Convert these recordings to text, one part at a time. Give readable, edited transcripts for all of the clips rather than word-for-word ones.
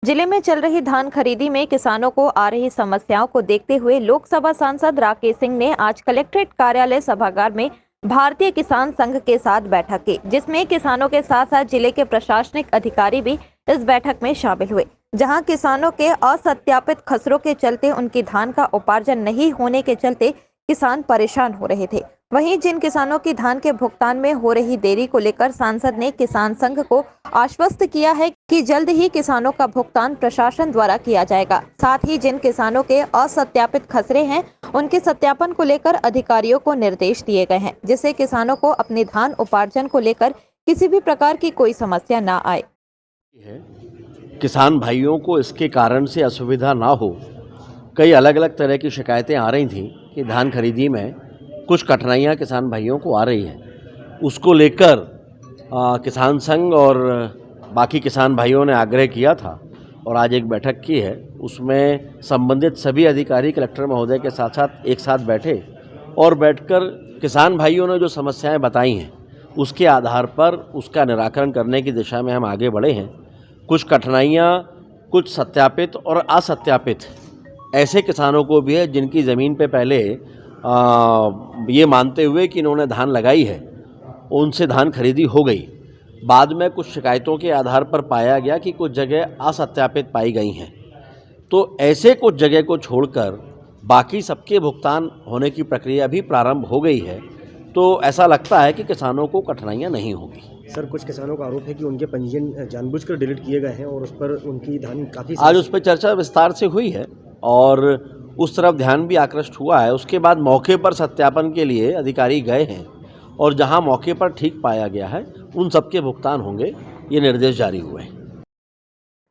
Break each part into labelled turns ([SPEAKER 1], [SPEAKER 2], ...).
[SPEAKER 1] जिले में चल रही धान खरीदी में किसानों को आ रही समस्याओं को देखते हुए लोकसभा सांसद राकेश सिंह ने आज कलेक्ट्रेट कार्यालय सभागार में भारतीय किसान संघ के साथ बैठक की, जिसमें किसानों के साथ साथ जिले के प्रशासनिक अधिकारी भी इस बैठक में शामिल हुए। जहां किसानों के असत्यापित खसरों के चलते उनकी धान का उपार्जन नहीं होने के चलते किसान परेशान हो रहे थे। वहीं जिन किसानों की धान के भुगतान में हो रही देरी को लेकर सांसद ने किसान संघ को आश्वस्त किया है कि जल्द ही किसानों का भुगतान प्रशासन द्वारा किया जाएगा। साथ ही जिन किसानों के असत्यापित खसरे हैं उनके सत्यापन को लेकर अधिकारियों को निर्देश दिए गए हैं, जिससे किसानों को अपने धान उपार्जन को लेकर किसी भी प्रकार की कोई समस्या न आए।
[SPEAKER 2] किसान भाइयों को इसके कारण से असुविधा ना हो, कई अलग अलग तरह की शिकायतें आ रही थीं कि धान खरीदी में कुछ कठिनाइयां किसान भाइयों को आ रही हैं। उसको लेकर किसान संघ और बाकी किसान भाइयों ने आग्रह किया था और आज एक बैठक की है। उसमें संबंधित सभी अधिकारी कलेक्टर महोदय के साथ साथ एक साथ बैठे और बैठकर किसान भाइयों ने जो समस्याएं बताई हैं उसके आधार पर उसका निराकरण करने की दिशा में हम आगे बढ़े हैं। कुछ कठिनाइयां, कुछ सत्यापित और असत्यापित ऐसे किसानों को भी है जिनकी ज़मीन पे पहले ये मानते हुए कि इन्होंने धान लगाई है, उनसे धान खरीदी हो गई। बाद में कुछ शिकायतों के आधार पर पाया गया कि कुछ जगह असत्यापित पाई गई हैं। तो ऐसे कुछ जगह को छोड़कर बाकी सबके भुगतान होने की प्रक्रिया भी प्रारंभ हो गई है। तो ऐसा लगता है कि किसानों को कठिनाइयां नहीं होगी।
[SPEAKER 3] सर, कुछ किसानों का आरोप है कि उनके पंजीयन जानबूझकर डिलीट किए गए हैं और उस पर उनकी धान काफ़ी
[SPEAKER 2] आज उस पर चर्चा विस्तार से हुई है और उस तरफ ध्यान भी आकृष्ट हुआ है। उसके बाद मौके पर सत्यापन के लिए अधिकारी गए हैं और जहां मौके पर ठीक पाया गया है उन सबके भुगतान होंगे, ये निर्देश जारी हुए हैं।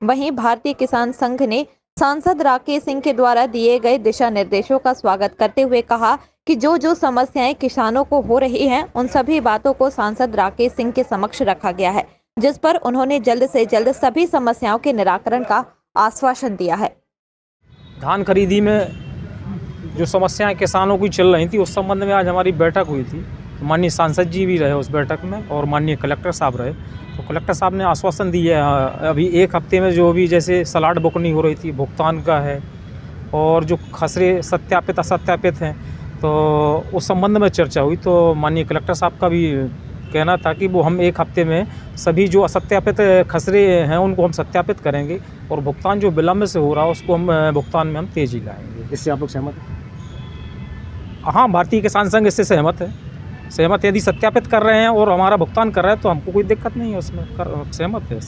[SPEAKER 1] वहीं भारतीय किसान संघ ने सांसद राकेश सिंह के द्वारा दिए गए दिशा निर्देशों का स्वागत करते हुए कहा कि जो समस्याएं किसानों को हो रही हैं उन सभी बातों को सांसद राकेश सिंह के समक्ष रखा गया है, जिस पर उन्होंने जल्द से जल्द सभी समस्याओं के निराकरण का आश्वासन दिया है।
[SPEAKER 4] धान खरीदी में जो समस्याएं किसानों की चल रही थी उस संबंध में आज हमारी बैठक हुई थी। तो माननीय सांसद जी भी रहे उस बैठक में और माननीय कलेक्टर साहब रहे। तो कलेक्टर साहब ने आश्वासन दिया है अभी एक हफ्ते में जो भी जैसे सलाट बुकनी हो रही थी भुगतान का है और जो खसरे सत्यापित असत्यापित हैं तो उस संबंध में चर्चा हुई। तो माननीय कलेक्टर साहब का भी कहना था कि वो हम एक हफ्ते में सभी जो असत्यापित खसरे हैं उनको हम सत्यापित करेंगे और भुगतान जो विलम्ब से हो रहा है उसको हम भुगतान में हम तेजी लाएंगे।
[SPEAKER 3] इससे आप लोग सहमत हैं?
[SPEAKER 4] हाँ, भारतीय किसान संघ इससे सहमत है। यदि सत्यापित कर रहे हैं और हमारा भुगतान कर रहे हैं तो हमको कोई दिक्कत नहीं है, उसमें सहमत है।